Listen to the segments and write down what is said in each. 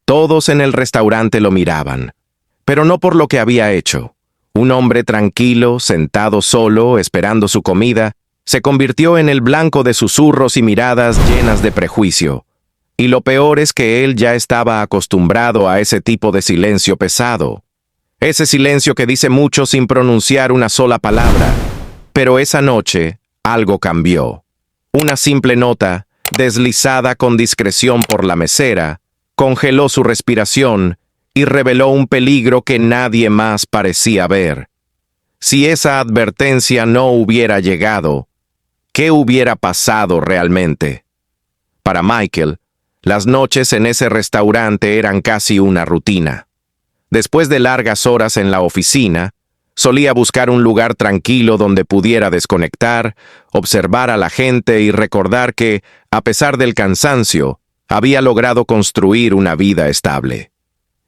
Todos en el restaurante lo miraban, pero no por lo que había hecho. Un hombre tranquilo, sentado solo, esperando su comida, se convirtió en el blanco de susurros y miradas llenas de prejuicio. Y lo peor es que él ya estaba acostumbrado a ese tipo de silencio pesado. Ese silencio que dice mucho sin pronunciar una sola palabra. Pero esa noche, algo cambió. Una simple nota, deslizada con discreción por la mesera, congeló su respiración y reveló un peligro que nadie más parecía ver. Si esa advertencia no hubiera llegado, ¿qué hubiera pasado realmente? Para Michael, las noches en ese restaurante eran casi una rutina. Después de largas horas en la oficina, solía buscar un lugar tranquilo donde pudiera desconectar, observar a la gente y recordar que, a pesar del cansancio, había logrado construir una vida estable.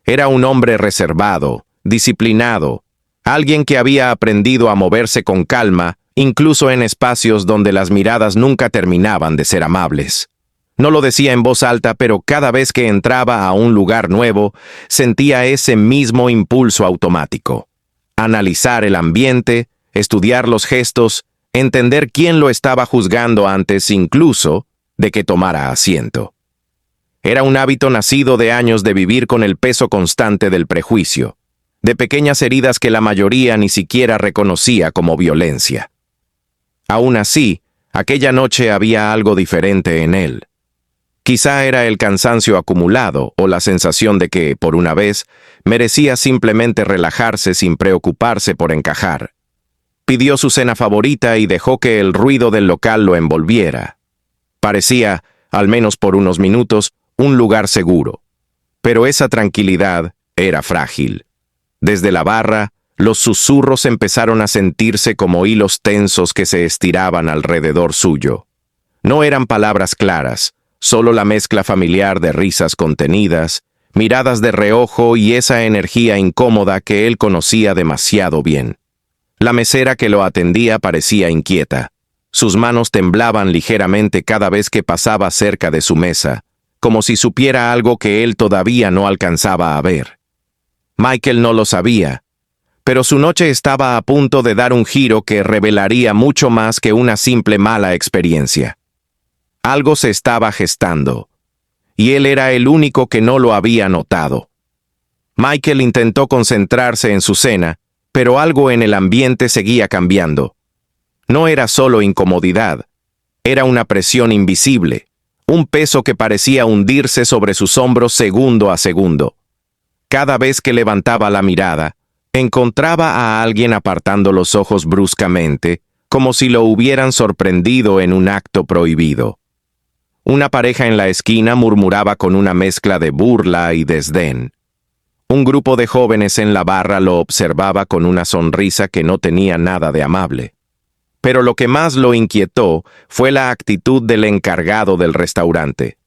Era un hombre reservado, disciplinado, alguien que había aprendido a moverse con calma, incluso en espacios donde las miradas nunca terminaban de ser amables. No lo decía en voz alta, pero cada vez que entraba a un lugar nuevo, sentía ese mismo impulso automático. Analizar el ambiente, estudiar los gestos, entender quién lo estaba juzgando antes incluso de que tomara asiento. Era un hábito nacido de años de vivir con el peso constante del prejuicio, de pequeñas heridas que la mayoría ni siquiera reconocía como violencia. Aún así, aquella noche había algo diferente en él. Quizá era el cansancio acumulado o la sensación de que, por una vez, merecía simplemente relajarse sin preocuparse por encajar. Pidió su cena favorita y dejó que el ruido del local lo envolviera. Parecía, al menos por unos minutos, un lugar seguro. Pero esa tranquilidad era frágil. Desde la barra, los susurros empezaron a sentirse como hilos tensos que se estiraban alrededor suyo. No eran palabras claras, solo la mezcla familiar de risas contenidas, miradas de reojo y esa energía incómoda que él conocía demasiado bien. La mesera que lo atendía parecía inquieta. Sus manos temblaban ligeramente cada vez que pasaba cerca de su mesa, como si supiera algo que él todavía no alcanzaba a ver. Michael no lo sabía, pero su noche estaba a punto de dar un giro que revelaría mucho más que una simple mala experiencia. Algo se estaba gestando, y él era el único que no lo había notado. Michael intentó concentrarse en su cena, pero algo en el ambiente seguía cambiando. No era solo incomodidad, era una presión invisible, un peso que parecía hundirse sobre sus hombros segundo a segundo. Cada vez que levantaba la mirada, encontraba a alguien apartando los ojos bruscamente, como si lo hubieran sorprendido en un acto prohibido. Una pareja en la esquina murmuraba con una mezcla de burla y desdén. Un grupo de jóvenes en la barra lo observaba con una sonrisa que no tenía nada de amable. Pero lo que más lo inquietó fue la actitud del encargado del restaurante.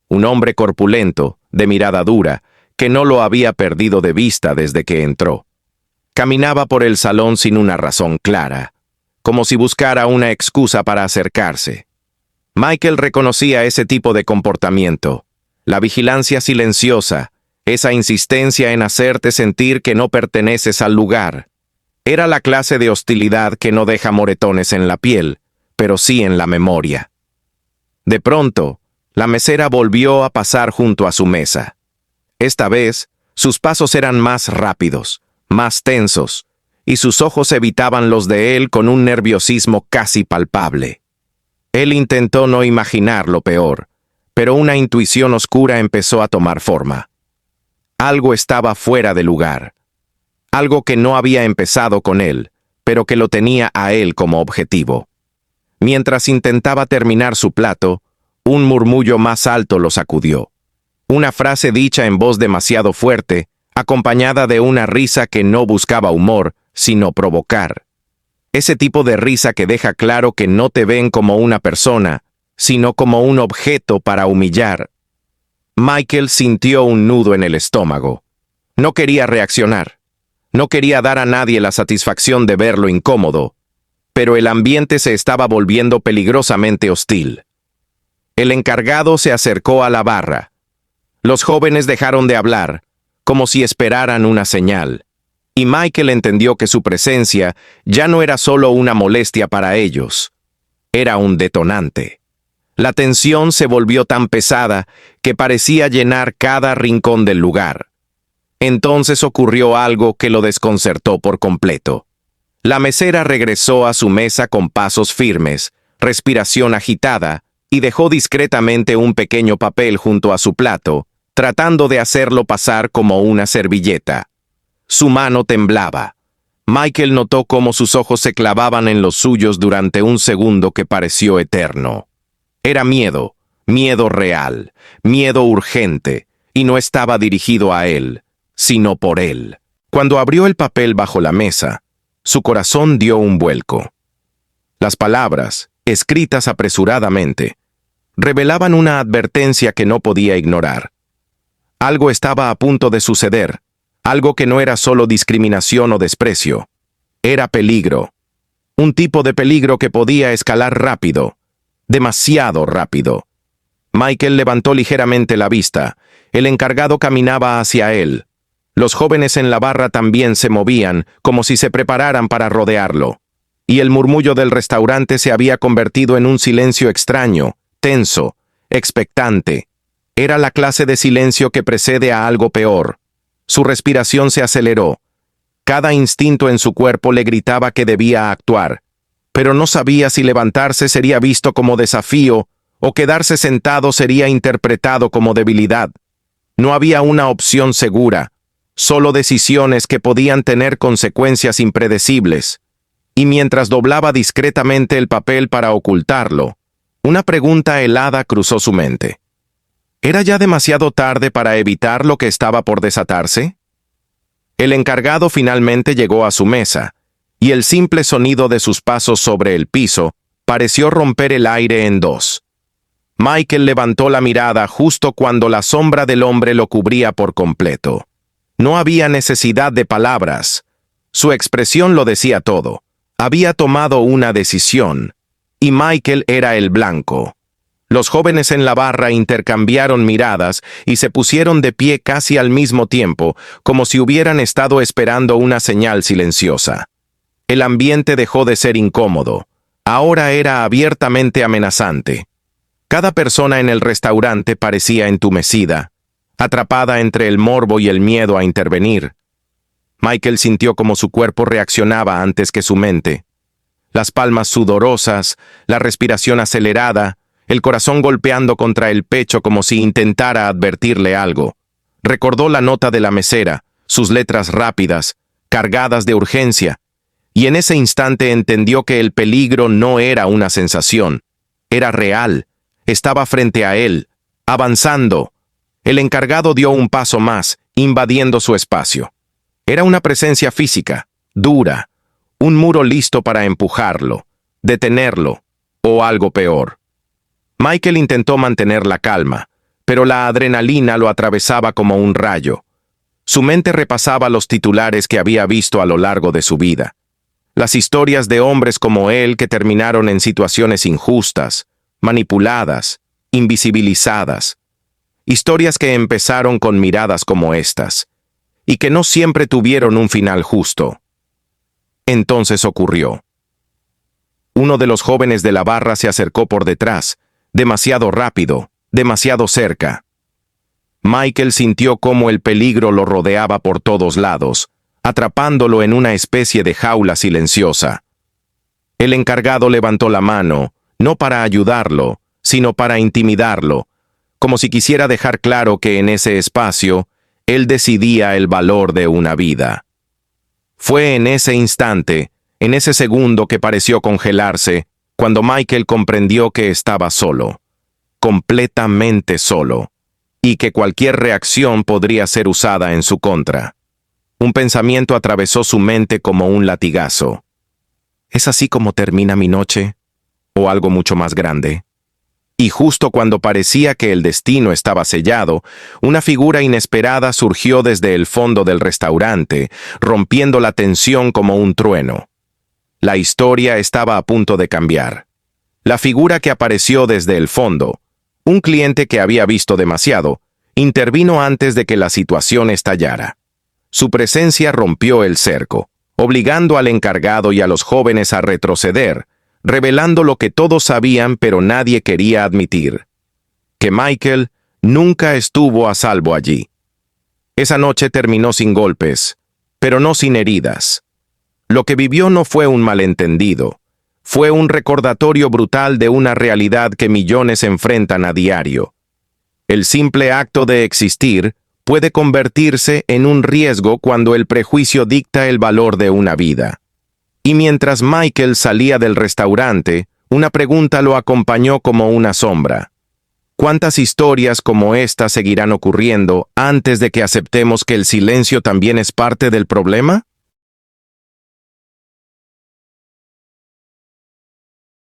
Un hombre corpulento, de mirada dura, que no lo había perdido de vista desde que entró. Caminaba por el salón sin una razón clara, como si buscara una excusa para acercarse. Michael reconocía ese tipo de comportamiento, la vigilancia silenciosa, esa insistencia en hacerte sentir que no perteneces al lugar. Era la clase de hostilidad que no deja moretones en la piel, pero sí en la memoria. De pronto, la mesera volvió a pasar junto a su mesa. Esta vez, sus pasos eran más rápidos, más tensos, y sus ojos evitaban los de él con un nerviosismo casi palpable. Él intentó no imaginar lo peor, pero una intuición oscura empezó a tomar forma. Algo estaba fuera de lugar. Algo que no había empezado con él, pero que lo tenía a él como objetivo. Mientras intentaba terminar su plato, un murmullo más alto lo sacudió. Una frase dicha en voz demasiado fuerte, acompañada de una risa que no buscaba humor, sino provocar. Ese tipo de risa que deja claro que no te ven como una persona, sino como un objeto para humillar. Michael sintió un nudo en el estómago. No quería reaccionar. No quería dar a nadie la satisfacción de verlo incómodo, pero el ambiente se estaba volviendo peligrosamente hostil. El encargado se acercó a la barra. Los jóvenes dejaron de hablar, como si esperaran una señal, y Michael entendió que su presencia ya no era solo una molestia para ellos, era un detonante. La tensión se volvió tan pesada que parecía llenar cada rincón del lugar. Entonces ocurrió algo que lo desconcertó por completo. La mesera regresó a su mesa con pasos firmes, respiración agitada, y dejó discretamente un pequeño papel junto a su plato, tratando de hacerlo pasar como una servilleta. Su mano temblaba. Michael notó cómo sus ojos se clavaban en los suyos durante un segundo que pareció eterno. Era miedo, miedo real, miedo urgente, y no estaba dirigido a él, sino por él. Cuando abrió el papel bajo la mesa, su corazón dio un vuelco. Las palabras, escritas apresuradamente, revelaban una advertencia que no podía ignorar. Algo estaba a punto de suceder, algo que no era solo discriminación o desprecio. Era peligro. Un tipo de peligro que podía escalar rápido, demasiado rápido. Michael levantó ligeramente la vista. El encargado caminaba hacia él. Los jóvenes en la barra también se movían, como si se prepararan para rodearlo. Y el murmullo del restaurante se había convertido en un silencio extraño, tenso, expectante. Era la clase de silencio que precede a algo peor. Su respiración se aceleró. Cada instinto en su cuerpo le gritaba que debía actuar, pero no sabía si levantarse sería visto como desafío o quedarse sentado sería interpretado como debilidad. No había una opción segura, solo decisiones que podían tener consecuencias impredecibles. Y mientras doblaba discretamente el papel para ocultarlo, una pregunta helada cruzó su mente. ¿Era ya demasiado tarde para evitar lo que estaba por desatarse? El encargado finalmente llegó a su mesa, y el simple sonido de sus pasos sobre el piso pareció romper el aire en dos. Michael levantó la mirada justo cuando la sombra del hombre lo cubría por completo. No había necesidad de palabras. Su expresión lo decía todo. Había tomado una decisión, y Michael era el blanco. Los jóvenes en la barra intercambiaron miradas y se pusieron de pie casi al mismo tiempo, como si hubieran estado esperando una señal silenciosa. El ambiente dejó de ser incómodo. Ahora era abiertamente amenazante. Cada persona en el restaurante parecía entumecida, atrapada entre el morbo y el miedo a intervenir. Michael sintió como su cuerpo reaccionaba antes que su mente. Las palmas sudorosas, la respiración acelerada, el corazón golpeando contra el pecho como si intentara advertirle algo. Recordó la nota de la mesera, sus letras rápidas, cargadas de urgencia, y en ese instante entendió que el peligro no era una sensación, era real, estaba frente a él, avanzando. El encargado dio un paso más, invadiendo su espacio. Era una presencia física, dura, un muro listo para empujarlo, detenerlo, o algo peor. Michael intentó mantener la calma, pero la adrenalina lo atravesaba como un rayo. Su mente repasaba los titulares que había visto a lo largo de su vida. Las historias de hombres como él que terminaron en situaciones injustas, manipuladas, invisibilizadas. Historias que empezaron con miradas como estas, y que no siempre tuvieron un final justo. Entonces ocurrió. Uno de los jóvenes de la barra se acercó por detrás, demasiado rápido, demasiado cerca. Michael sintió cómo el peligro lo rodeaba por todos lados, atrapándolo en una especie de jaula silenciosa. El encargado levantó la mano, no para ayudarlo, sino para intimidarlo, como si quisiera dejar claro que en ese espacio, él decidía el valor de una vida. Fue en ese instante, en ese segundo que pareció congelarse, cuando Michael comprendió que estaba solo, completamente solo, y que cualquier reacción podría ser usada en su contra. Un pensamiento atravesó su mente como un latigazo. ¿Es así como termina mi noche? ¿O algo mucho más grande? Y justo cuando parecía que el destino estaba sellado, una figura inesperada surgió desde el fondo del restaurante, rompiendo la tensión como un trueno. La historia estaba a punto de cambiar. La figura que apareció desde el fondo, un cliente que había visto demasiado, intervino antes de que la situación estallara. Su presencia rompió el cerco, obligando al encargado y a los jóvenes a retroceder, revelando lo que todos sabían pero nadie quería admitir: que Michael nunca estuvo a salvo allí. Esa noche terminó sin golpes, pero no sin heridas. Lo que vivió no fue un malentendido, fue un recordatorio brutal de una realidad que millones enfrentan a diario. El simple acto de existir puede convertirse en un riesgo cuando el prejuicio dicta el valor de una vida. Y mientras Michael salía del restaurante, una pregunta lo acompañó como una sombra. ¿Cuántas historias como esta seguirán ocurriendo antes de que aceptemos que el silencio también es parte del problema?